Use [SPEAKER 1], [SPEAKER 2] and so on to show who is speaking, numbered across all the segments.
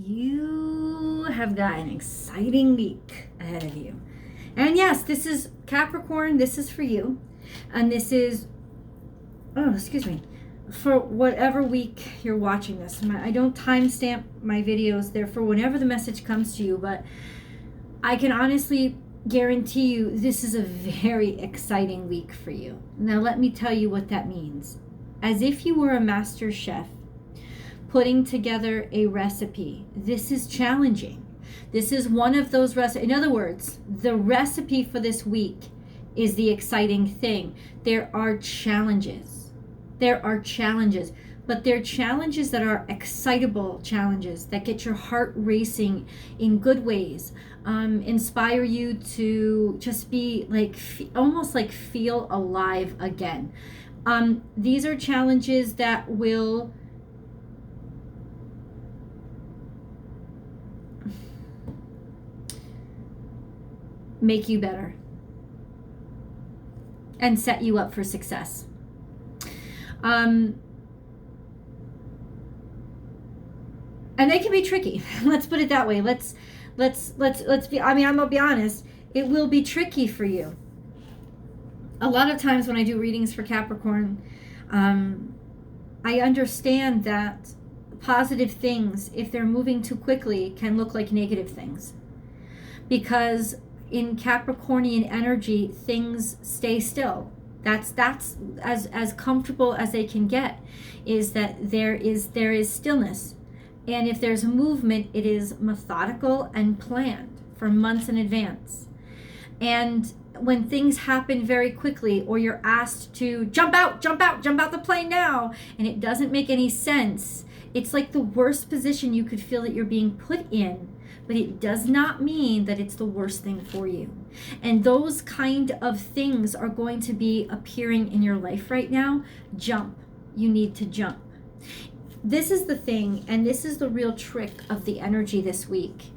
[SPEAKER 1] You have got an exciting week ahead of you. And yes, this is Capricorn, this is for you. And this is, for whatever week you're watching this. I don't timestamp my videos, there for whenever the message comes to you, but I can honestly guarantee you this is a very exciting week for you. Now let me tell you what that means. As if you were a master chef putting together a recipe, this is challenging. This is one of those recipes. In other words, the recipe for this week is the exciting thing. There are challenges. But they're challenges that are excitable challenges that get your heart racing in good ways, inspire you to just be like, almost like feel alive again. These are challenges that will make you better and set you up for success. And they can be tricky. Let's put it that way. Let's be, I'm gonna be honest, it will be tricky for you. A lot of times when I do readings for Capricorn, I understand that positive things, if they're moving too quickly, can look like negative things. Because in Capricornian energy, things stay still. That's as comfortable as they can get, is that there is stillness. And if there's a movement, it is methodical and planned for months in advance. And when things happen very quickly, or you're asked to jump out the plane now, and it doesn't make any sense, it's like the worst position you could feel that you're being put in, but it does not mean that it's the worst thing for you. And those kind of things are going to be appearing in your life right now. Jump. You need to jump. This is the thing, and this is the real trick of the energy this week.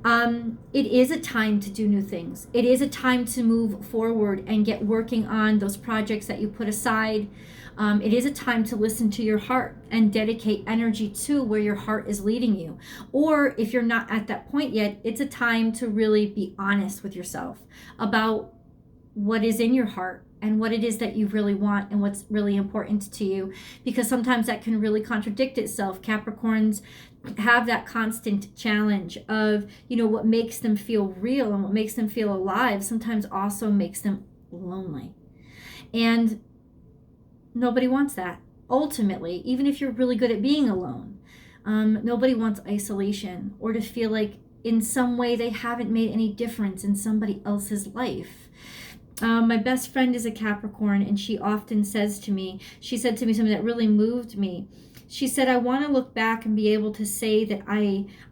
[SPEAKER 1] It is a time to do new things. It is a time to move forward and get working on those projects that you put aside. It is a time to listen to your heart and dedicate energy to where your heart is leading you. Or if you're not at that point yet, it's a time to really be honest with yourself about what is in your heart and what it is that you really want and what's really important to you. Because sometimes that can really contradict itself. Capricorns have that constant challenge of, what makes them feel real and what makes them feel alive sometimes also makes them lonely. And nobody wants that. Ultimately, even if you're really good at being alone, nobody wants isolation or to feel like in some way they haven't made any difference in somebody else's life. My best friend is a Capricorn, and she often says to me, she said to me something that really moved me. She said, I want to look back and be able to say that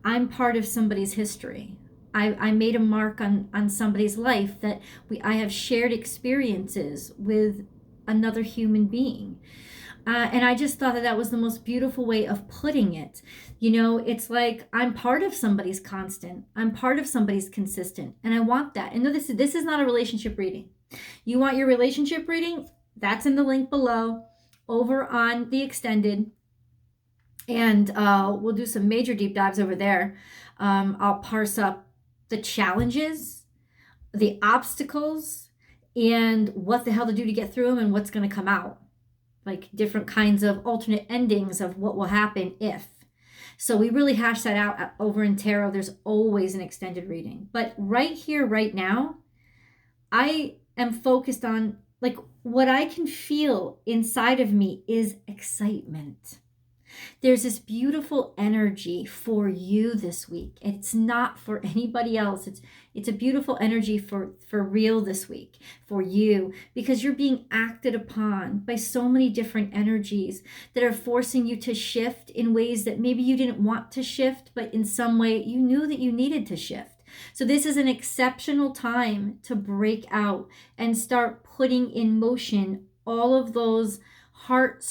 [SPEAKER 1] I'm part of somebody's history. I made a mark on somebody's life, that I have shared experiences with another human being. And I just thought that was the most beautiful way of putting it. It's like I'm part of somebody's constant. I'm part of somebody's consistent. And I want that. And no, this is not a relationship reading. You want your relationship reading? That's in the link below over on the extended. And we'll do some major deep dives over there. I'll parse up the challenges, the obstacles, and what the hell to do to get through them and what's going to come out. Like different kinds of alternate endings of what will happen if. So we really hash that out over in tarot. There's always an extended reading. But right here, right now, I am focused on, like, what I can feel inside of me is excitement. There's this beautiful energy for you this week. It's not for anybody else. It's a beautiful energy for real this week, for you, because you're being acted upon by so many different energies that are forcing you to shift in ways that maybe you didn't want to shift, but in some way you knew that you needed to shift. So this is an exceptional time to break out and start putting in motion all of those heart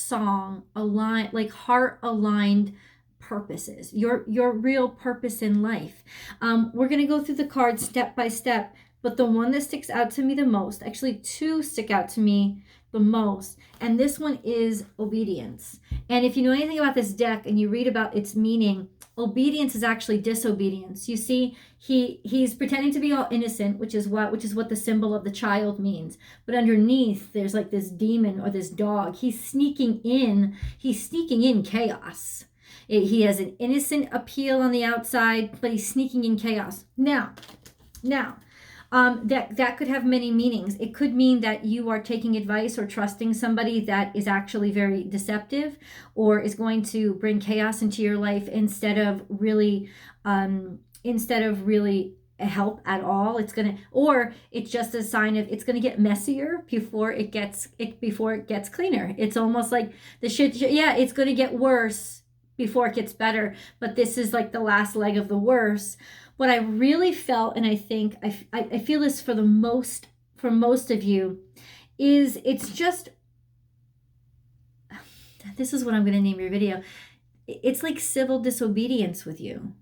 [SPEAKER 1] aligned purposes, your real purpose in life. We're going to go through the cards step by step, but the one that sticks out to me the most, actually two stick out to me the most, and this one is obedience. And if you know anything about this deck and you read about its meaning, Obedience is actually disobedience. You see, he's pretending to be all innocent, which is what the symbol of the child means. But underneath, there's like this demon or this dog. He's sneaking in chaos. He has an innocent appeal on the outside, but he's sneaking in chaos. Now, that could have many meanings. It could mean that you are taking advice or trusting somebody that is actually very deceptive, or is going to bring chaos into your life instead of really help at all. Or it's just a sign of it's gonna get messier before it gets cleaner. It's almost like it's gonna get worse before it gets better, but this is like the last leg of the worse. What I really felt, and I think I feel this for most of you, is it's just, this is what I'm going to name your video. It's like civil disobedience with you.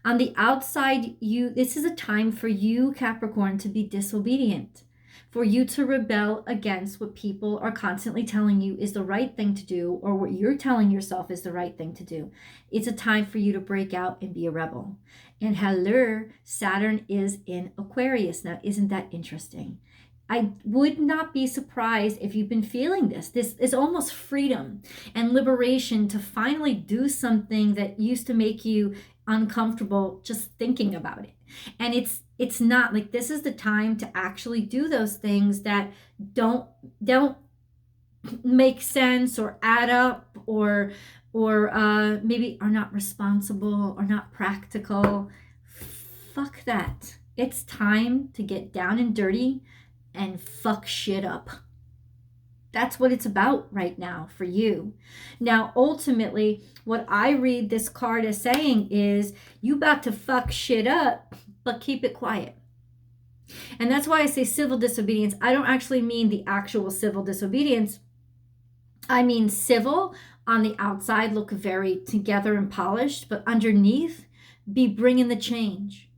[SPEAKER 1] On the outside, this is a time for you, Capricorn, to be disobedient, for you to rebel against what people are constantly telling you is the right thing to do, or what you're telling yourself is the right thing to do. It's a time for you to break out and be a rebel. And hello, Saturn is in Aquarius. Now, isn't that interesting? I would not be surprised if you've been feeling this. This is almost freedom and liberation to finally do something that used to make you uncomfortable just thinking about it. And it's not like, this is the time to actually do those things that don't make sense or add up, or maybe are not responsible or not practical. Fuck that. It's time to get down and dirty and fuck shit up. That's what it's about right now for you. Now, ultimately, what I read this card as saying is, you about to fuck shit up, but keep it quiet. And that's why I say civil disobedience. I don't actually mean the actual civil disobedience. I mean civil on the outside, look very together and polished, but underneath, be bringing the change.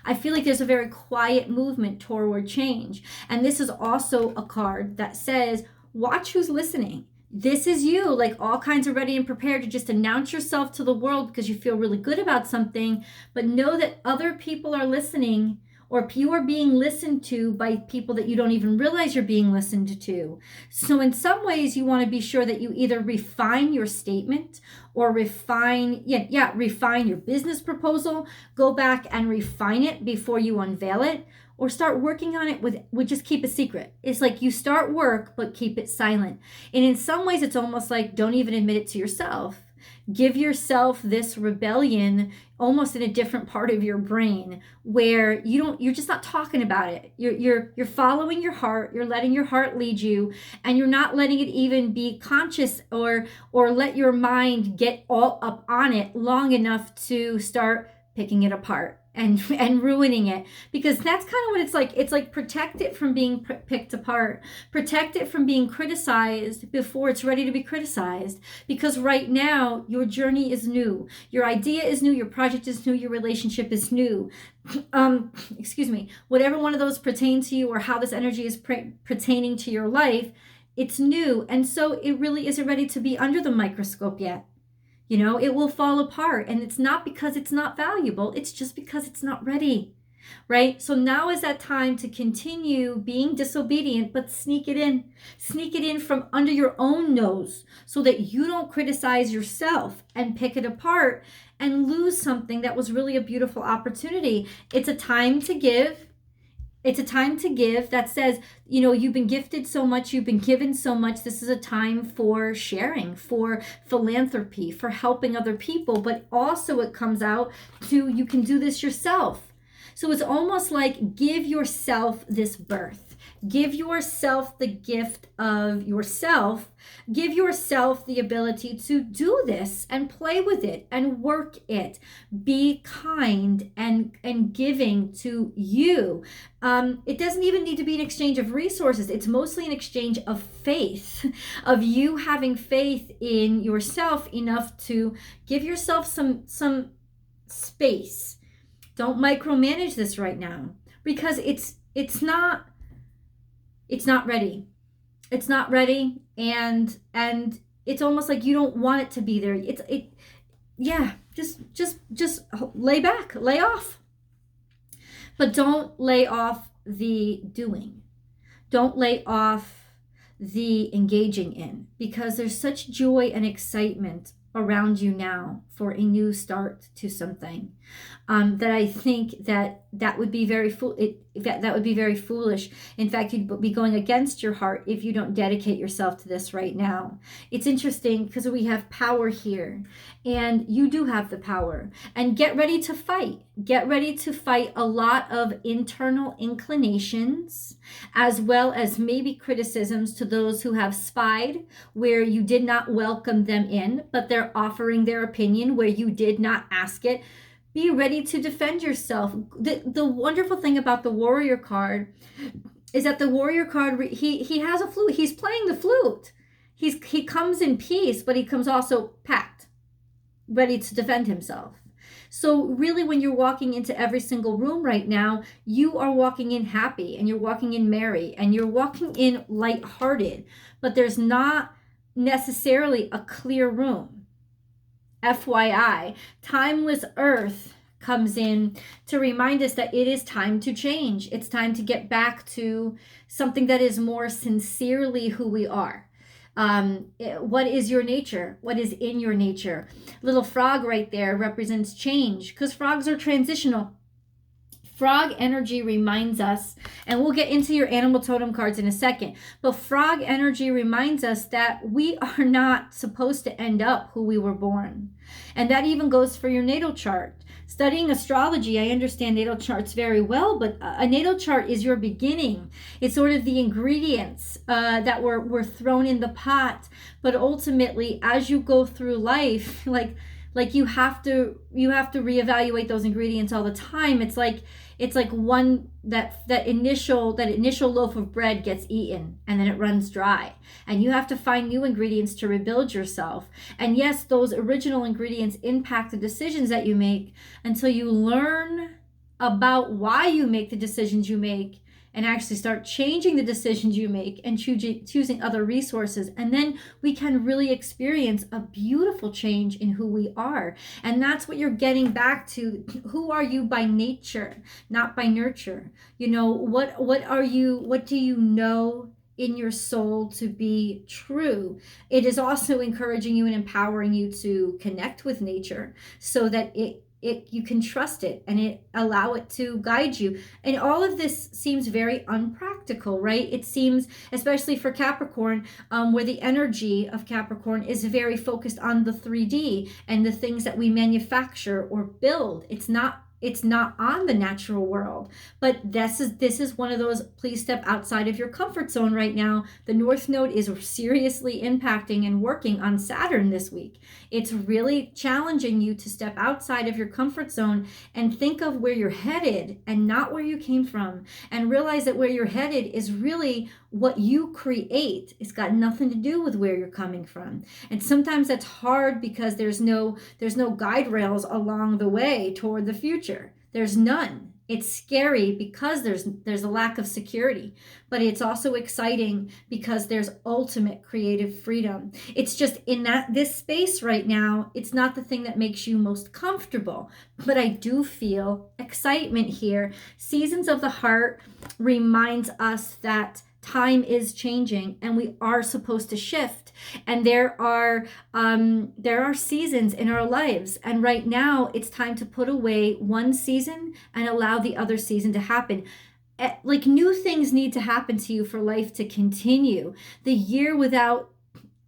[SPEAKER 1] I feel like there's a very quiet movement toward change. And this is also a card that says, watch who's listening. This is you, like all kinds of ready and prepared to just announce yourself to the world because you feel really good about something, but know that other people are listening, or you are being listened to by people that you don't even realize you're being listened to. So in some ways, you want to be sure that you either refine your statement or refine your business proposal, go back and refine it before you unveil it, or start working on it with just keep it secret. It's like you start work, but keep it silent. And in some ways, it's almost like don't even admit it to yourself. Give yourself this rebellion almost in a different part of your brain where you're just not talking about it. You're following your heart, you're letting your heart lead you, and you're not letting it even be conscious or let your mind get all up on it long enough to start picking it apart and ruining it, because that's kind of what it's like. It's like protect it from being picked apart, protect it from being criticized before it's ready to be criticized, because right now your journey is new, your idea is new, your project is new, your relationship is new. Whatever one of those pertain to you, or how this energy is pertaining to your life, it's new, and so it really isn't ready to be under the microscope yet. It will fall apart, and it's not because it's not valuable. It's just because it's not ready, right? So now is that time to continue being disobedient, but sneak it in from under your own nose so that you don't criticize yourself and pick it apart and lose something that was really a beautiful opportunity. It's a time to give. It's a time to give that says, you've been gifted so much, you've been given so much. This is a time for sharing, for philanthropy, for helping other people. But also it comes out to, you can do this yourself. So it's almost like give yourself this birth. Give yourself the gift of yourself. Give yourself the ability to do this and play with it and work it. Be kind and giving to you. It doesn't even need to be an exchange of resources. It's mostly an exchange of faith, of you having faith in yourself enough to give yourself some space. Don't micromanage this right now, because it's not ready. It's not ready, and it's almost like you don't want it to be there. Just lay back, lay off. But don't lay off the doing. Don't lay off the engaging in, because there's such joy and excitement around you now for a new start to something, that I think that would be very that would be very foolish. In fact, you'd be going against your heart if you don't dedicate yourself to this right now. It's interesting because we have power here, and you do have the power. And get ready to fight. Get ready to fight a lot of internal inclinations, as well as maybe criticisms to those who have spied where you did not welcome them in, but they're offering their opinion where you did not ask it. Be ready to defend yourself. The wonderful thing about the warrior card is that the warrior card, he has a flute. He's playing the flute. He comes in peace, but he comes also packed, ready to defend himself. So really, when you're walking into every single room right now, you are walking in happy, and you're walking in merry, and you're walking in lighthearted, but there's not necessarily a clear room. FYI, timeless earth comes in to remind us that it is time to change. It's time to get back to something that is more sincerely who we are. What is your nature? What is in your nature? Little frog right there represents change, because frogs are transitional. Frog energy reminds us, and we'll get into your animal totem cards in a second, but frog energy reminds us that we are not supposed to end up who we were born. And that even goes for your natal chart. Studying astrology, I understand natal charts very well, but a natal chart is your beginning. It's sort of the ingredients that were thrown in the pot. But ultimately, as you go through life, like you have to reevaluate those ingredients all the time. It's like one that initial loaf of bread gets eaten and then it runs dry, and you have to find new ingredients to rebuild yourself. And yes, those original ingredients impact the decisions that you make until you learn about why you make the decisions you make, and actually start changing the decisions you make and choosing other resources. And then we can really experience a beautiful change in who we are. And that's what you're getting back to. Who are you by nature, not by nurture? You know, what are you? What do you know in your soul to be true? It is also encouraging you and empowering you to connect with nature so that you can trust it and allow it to guide you. And all of this seems very unpractical, right? It seems, especially for Capricorn, where the energy of Capricorn is very focused on the 3D and the things that we manufacture or build. It's not on the natural world. But this is one of those, please step outside of your comfort zone right now. The North Node is seriously impacting and working on Saturn this week. It's really challenging you to step outside of your comfort zone and think of where you're headed and not where you came from, and realize that where you're headed is really what you create. It's got nothing to do with where you're coming from. And sometimes that's hard because there's no guide rails along the way toward the future. There's none. It's scary because there's a lack of security, but it's also exciting because there's ultimate creative freedom. It's just in this space right now, it's not the thing that makes you most comfortable, but I do feel excitement here. Seasons of the Heart reminds us that time is changing and we are supposed to shift, and there are seasons in our lives, and right now it's time to put away one season and allow the other season to happen. Like, new things need to happen to you for life to continue. The year without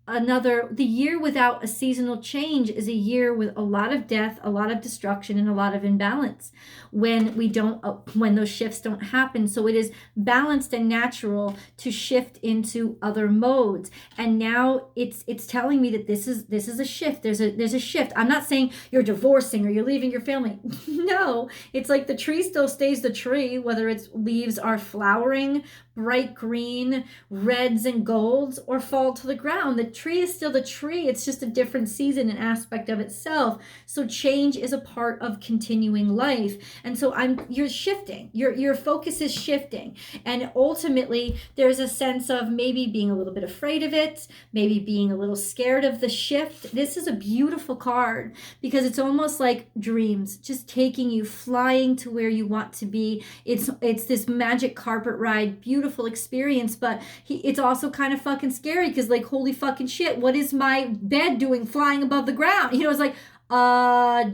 [SPEAKER 1] a seasonal change is a year with a lot of death, a lot of destruction, and a lot of imbalance when those shifts don't happen. So it is balanced and natural to shift into other modes. And now it's telling me that this is a shift. There's a shift. I'm not saying you're divorcing or you're leaving your family. No, it's like the tree still stays the tree, whether its leaves are flowering bright green, reds and golds, or fall to the ground. The tree is still the tree. It's just a different season and aspect of itself. So change is a part of continuing life. And so you're shifting. Your focus is shifting. And ultimately, there's a sense of maybe being a little bit afraid of it, maybe being a little scared of the shift. This is a beautiful card because it's almost like dreams, just taking you, flying to where you want to be. It's this magic carpet ride, beautiful experience, but it's also kind of fucking scary because like, holy fucking shit, what is my bed doing flying above the ground? You know, it's like,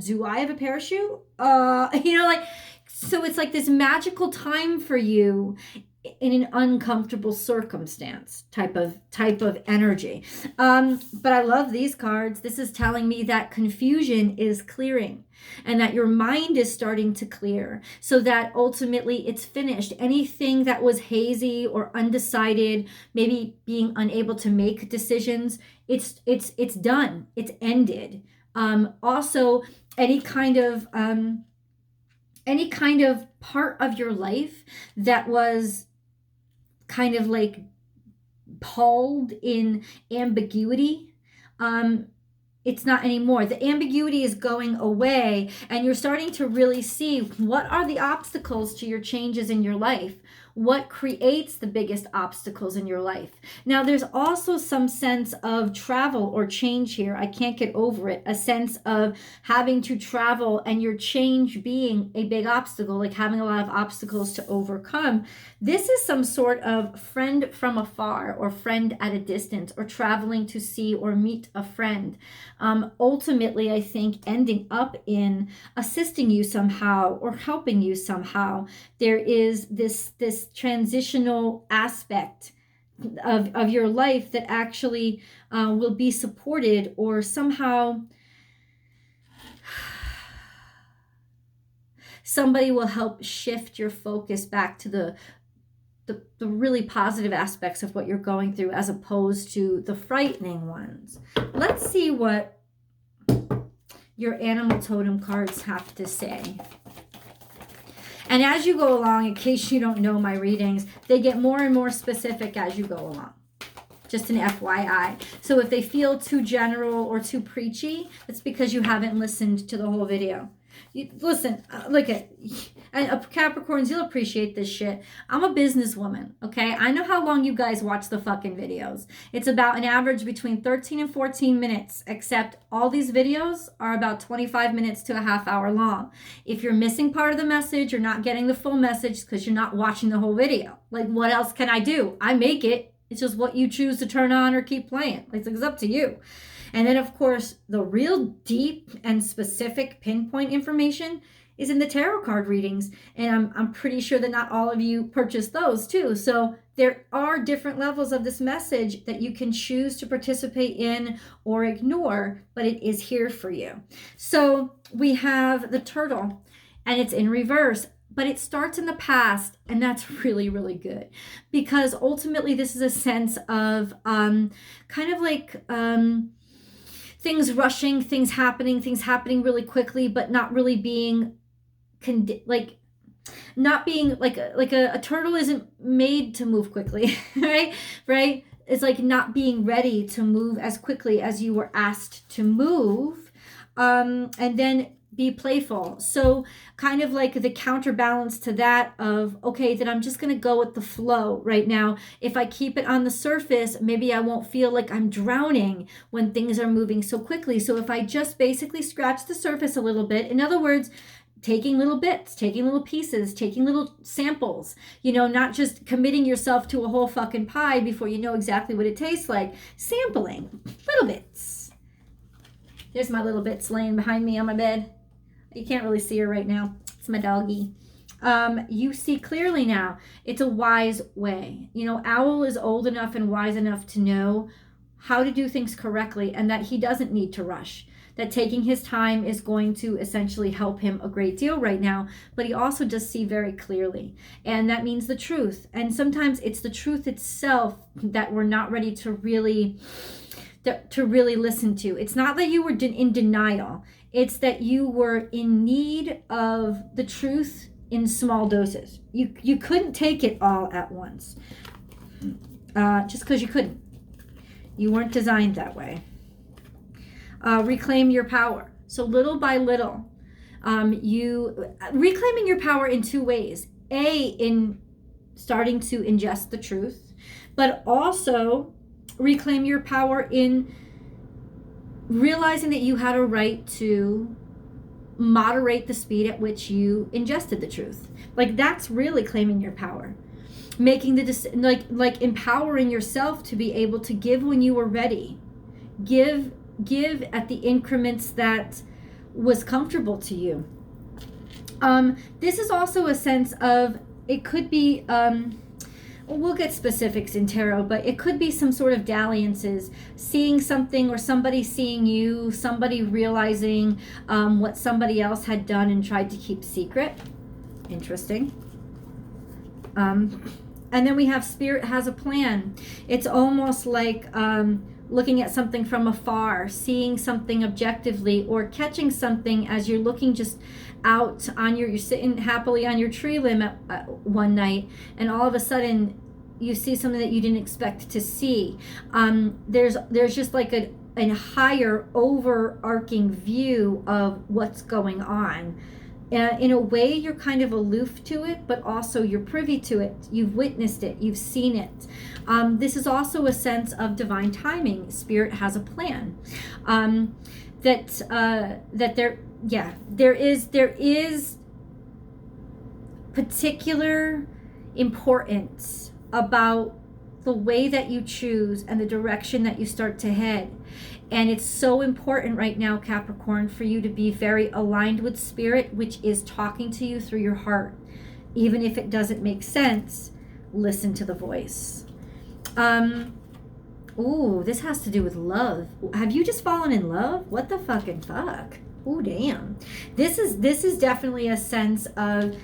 [SPEAKER 1] do I have a parachute? You know, like, so it's like this magical time for you in an uncomfortable circumstance type of energy. But I love these cards. This is telling me that confusion is clearing and that your mind is starting to clear so that ultimately it's finished. Anything that was hazy or undecided, maybe being unable to make decisions, it's done. It's ended. Also, any kind of part of your life that was kind of like palled in ambiguity, it's not anymore. The ambiguity is going away, and you're starting to really see what are the obstacles to your changes in your life. What creates the biggest obstacles in your life? Now, there's also some sense of travel or change here. I can't get over it. A sense of having to travel and your change being a big obstacle, like having a lot of obstacles to overcome. This is some sort of friend from afar or friend at a distance or traveling to see or meet a friend. Ultimately, I think ending up in assisting you somehow or helping you somehow. There is this transitional aspect of your life that actually will be supported, or somehow somebody will help shift your focus back to the really positive aspects of what you're going through as opposed to the frightening ones. Let's see what your animal totem cards have to say. And as you go along, in case you don't know my readings, they get more and more specific as you go along. Just an FYI. So if they feel too general or too preachy, it's because you haven't listened to the whole video. Listen, look at Capricorns, you'll appreciate this shit. I'm a businesswoman, okay? I know how long you guys watch the fucking videos. It's about an average between 13 and 14 minutes, except all these videos are about 25 minutes to a half hour long. If you're missing part of the message, you're not getting the full message because you're not watching the whole video. Like, what else can I do? I make it. It's just what you choose to turn on or keep playing. It's up to you. And then, of course, the real deep and specific pinpoint information is in the tarot card readings. And I'm pretty sure that not all of you purchase those too. So there are different levels of this message that you can choose to participate in or ignore, but it is here for you. So we have the turtle, and it's in reverse. But it starts in the past, and that's really, really good. Because ultimately, this is a sense of kind of like things rushing, things happening really quickly, but not really being not being like a turtle isn't made to move quickly, right? It's like not being ready to move as quickly as you were asked to move, and then be playful. So kind of like the counterbalance to that of, okay, then I'm just going to go with the flow right now. If I keep it on the surface, maybe I won't feel like I'm drowning when things are moving so quickly. So if I just basically scratch the surface a little bit, in other words, taking little bits, taking little pieces, taking little samples, not just committing yourself to a whole fucking pie before you know exactly what it tastes like. Sampling little bits. There's my little bits laying behind me on my bed. You can't really see her right now. It's my doggy. You see clearly now. It's a wise way. Owl is old enough and wise enough to know how to do things correctly, and that he doesn't need to rush. That taking his time is going to essentially help him a great deal right now, but he also does see very clearly. And that means the truth. And sometimes it's the truth itself that we're not ready to really listen to. It's not that you were in denial. It's that you were in need of the truth in small doses. You couldn't take it all at once, just because you couldn't. You weren't designed that way. Reclaim your power. So little by little, you reclaiming your power in two ways. In starting to ingest the truth, but also reclaim your power in realizing that you had a right to moderate the speed at which you ingested the truth. Like, that's really claiming your power. Making the like empowering yourself to be able to give when you were ready. Give at the increments that was comfortable to you. This is also a sense of, it could be, we'll get specifics in tarot, but it could be some sort of dalliances, seeing something or somebody seeing you, somebody realizing what somebody else had done and tried to keep secret. Interesting. And then we have Spirit has a plan. It's almost like looking at something from afar, seeing something objectively, or catching something as you're looking just out on you're sitting happily on your tree limb one night, and all of a sudden you see something that you didn't expect to see. There's just like a higher overarching view of what's going on. In a way, you're kind of aloof to it, but also you're privy to it. You've witnessed it. You've seen it. This is also a sense of divine timing. Spirit has a plan. That there is particular importance about the way that you choose and the direction that you start to head. And it's so important right now, Capricorn, for you to be very aligned with Spirit, which is talking to you through your heart. Even if it doesn't make sense, listen to the voice. Ooh, this has to do with love. Have you just fallen in love? What the fucking fuck? Ooh, damn. This is definitely a sense of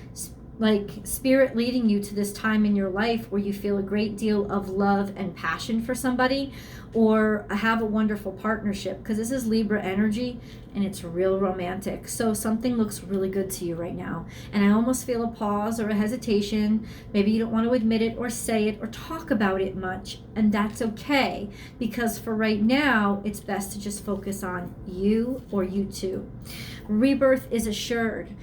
[SPEAKER 1] like Spirit leading you to this time in your life where you feel a great deal of love and passion for somebody, or have a wonderful partnership, because this is Libra energy and it's real romantic. So something looks really good to you right now. And I almost feel a pause or a hesitation. Maybe you don't want to admit it or say it or talk about it much, and that's okay, because for right now it's best to just focus on you or you two. Rebirth is assured.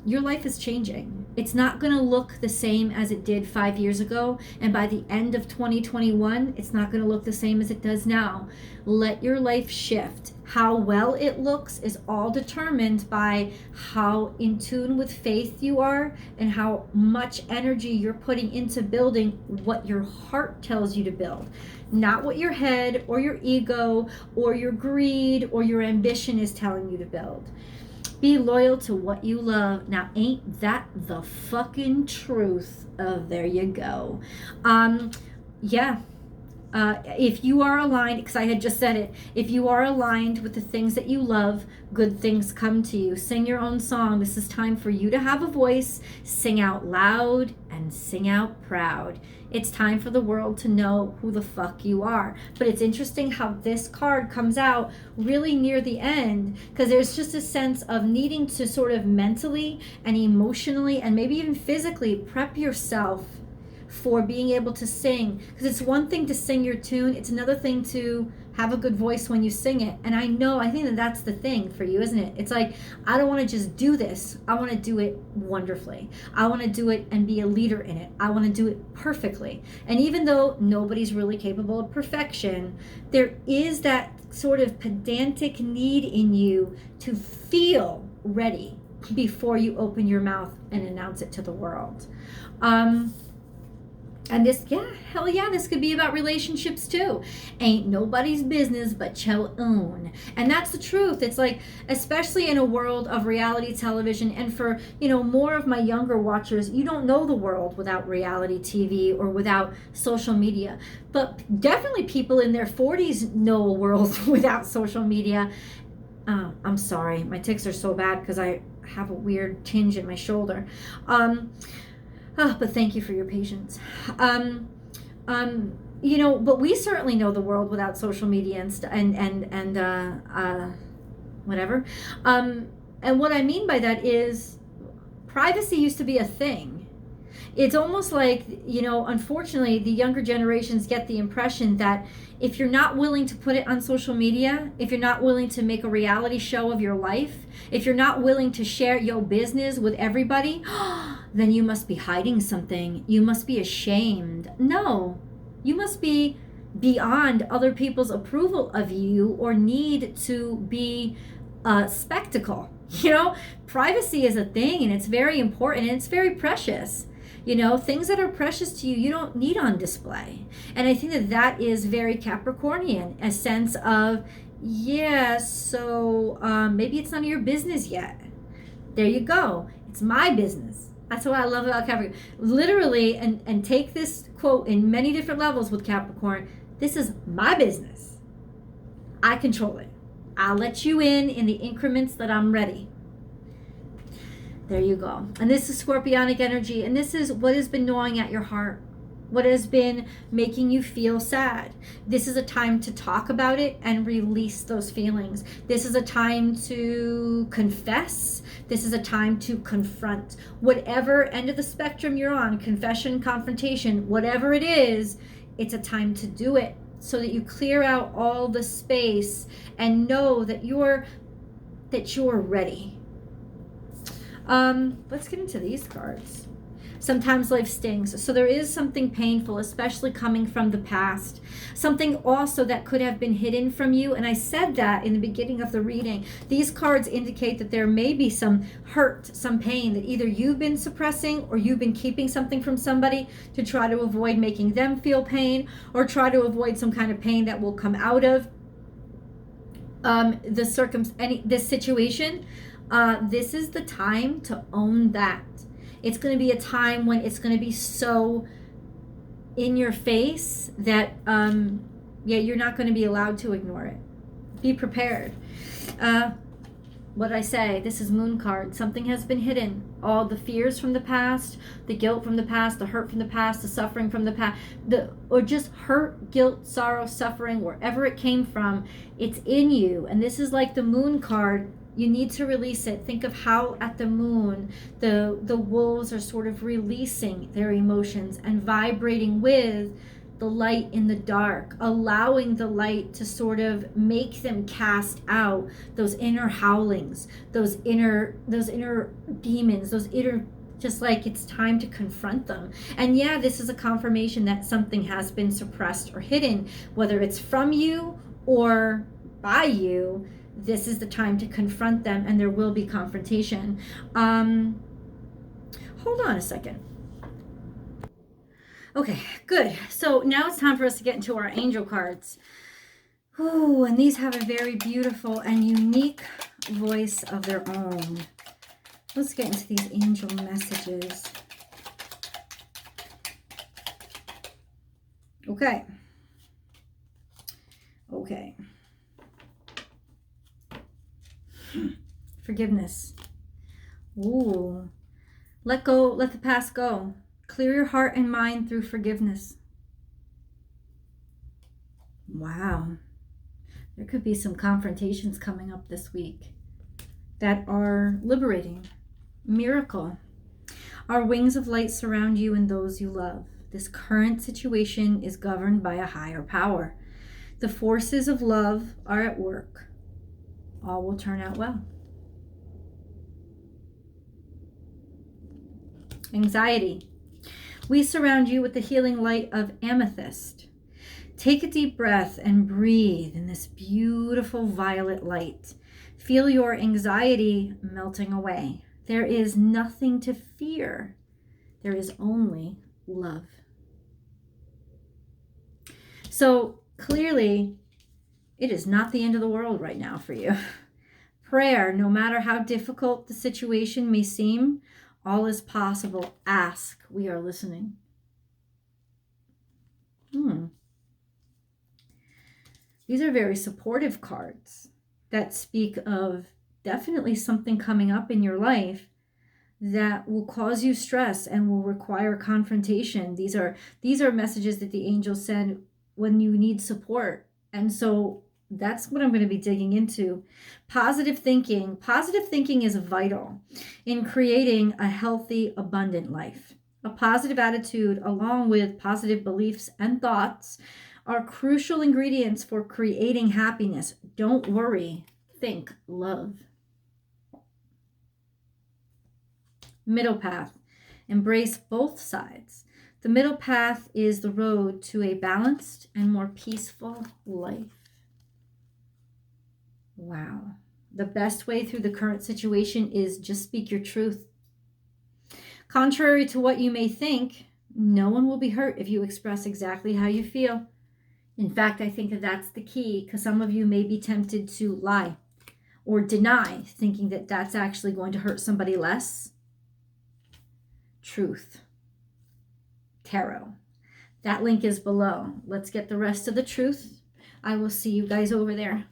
[SPEAKER 1] Your life is changing. It's not going to look the same as it did 5 years ago, and by the end of 2021 it's not going to look the same as it does now. Let your life shift. How well it looks is all determined by how in tune with faith you are and how much energy you're putting into building what your heart tells you to build, not what your head or your ego or your greed or your ambition is telling you to build. Be loyal to what you love. Now, ain't that the fucking truth? Oh, there you go. If you are aligned, because I had just said it, if you are aligned with the things that you love, good things come to you. Sing your own song. This is time for you to have a voice. Sing out loud and sing out proud. It's time for the world to know who the fuck you are. But it's interesting how this card comes out really near the end, because there's just a sense of needing to sort of mentally and emotionally and maybe even physically prep yourself for being able to sing. Because it's one thing to sing your tune, it's another thing to have a good voice when you sing it. And I think that that's the thing for you, isn't it? It's like, I don't want to just do this. I want to do it wonderfully. I want to do it and be a leader in it. I want to do it perfectly. And even though nobody's really capable of perfection, there is that sort of pedantic need in you to feel ready before you open your mouth and announce it to the world. And this, hell yeah, this could be about relationships too. Ain't nobody's business but your own. And that's the truth. It's like, especially in a world of reality television, and for, more of my younger watchers, you don't know the world without reality TV or without social media. But definitely people in their 40s know a world without social media. I'm sorry, my tics are so bad because I have a weird tinge in my shoulder. But thank you for your patience. But we certainly know the world without social media and whatever. And what I mean by that is privacy used to be a thing. It's almost like, unfortunately, the younger generations get the impression that if you're not willing to put it on social media, if you're not willing to make a reality show of your life, if you're not willing to share your business with everybody, then you must be hiding something. You must be ashamed. No, you must be beyond other people's approval of you or need to be a spectacle. Privacy is a thing, and it's very important, and it's very precious. Things that are precious to you, you don't need on display. And I think that is very Capricornian, a sense of, so maybe it's none of your business yet. There you go. It's my business. That's what I love about Capricorn. Literally, and take this quote in many different levels with Capricorn, this is my business. I control it. I'll let you in the increments that I'm ready. There you go. And this is Scorpionic energy. And this is what has been gnawing at your heart. What has been making you feel sad. This is a time to talk about it and release those feelings. This is a time to confess. This is a time to confront. Whatever end of the spectrum you're on, confession, confrontation, whatever it is, it's a time to do it so that you clear out all the space and know that you're ready. Let's get into these cards. Sometimes life stings. So there is something painful, especially coming from the past. Something also that could have been hidden from you. And I said that in the beginning of the reading. These cards indicate that there may be some hurt, some pain that either you've been suppressing or you've been keeping something from somebody to try to avoid making them feel pain or try to avoid some kind of pain that will come out of this situation. This is the time to own that. It's going to be a time when it's going to be so in your face that, you're not going to be allowed to ignore it. Be prepared. What did I say? This is Moon card. Something has been hidden. All the fears from the past, the guilt from the past, the hurt from the past, the suffering from the past, or just hurt, guilt, sorrow, suffering, wherever it came from, it's in you. And this is like the Moon card. You need to release it. Think of how at the moon, the wolves are sort of releasing their emotions and vibrating with the light in the dark, allowing the light to sort of make them cast out those inner howlings, those inner demons, those inner, just like it's time to confront them. And this is a confirmation that something has been suppressed or hidden, whether it's from you or by you. This is the time to confront them, and there will be confrontation. Hold on a second. Okay, good. So now it's time for us to get into our angel cards. Oh, and these have a very beautiful and unique voice of their own. Let's get into these angel messages. Okay. Forgiveness. Ooh. Let go, let the past go. Clear your heart and mind through forgiveness. Wow. There could be some confrontations coming up this week that are liberating. Miracle. Our wings of light surround you and those you love. This current situation is governed by a higher power. The forces of love are at work. All will turn out well. Anxiety. We surround you with the healing light of amethyst. Take a deep breath and breathe in this beautiful violet light. Feel your anxiety melting away. There is nothing to fear. There is only love. So clearly, it is not the end of the world right now for you. Prayer, no matter how difficult the situation may seem, all is possible. Ask. We are listening. These are very supportive cards that speak of definitely something coming up in your life that will cause you stress and will require confrontation. These are messages that the angels send when you need support. And so that's what I'm going to be digging into. Positive thinking. Positive thinking is vital. in creating a healthy, abundant life. A positive attitude, along with positive beliefs and thoughts, are crucial ingredients for creating happiness. Don't worry, think love. Middle path. Embrace both sides. The middle path is the road to a balanced and more peaceful life. Wow. The best way through the current situation is just speak your truth. Contrary to what you may think, no one will be hurt if you express exactly how you feel. In fact, I think that that's the key, because some of you may be tempted to lie or deny, thinking that that's actually going to hurt somebody less. Truth. Tarot. That link is below. Let's get the rest of the truth. I will see you guys over there.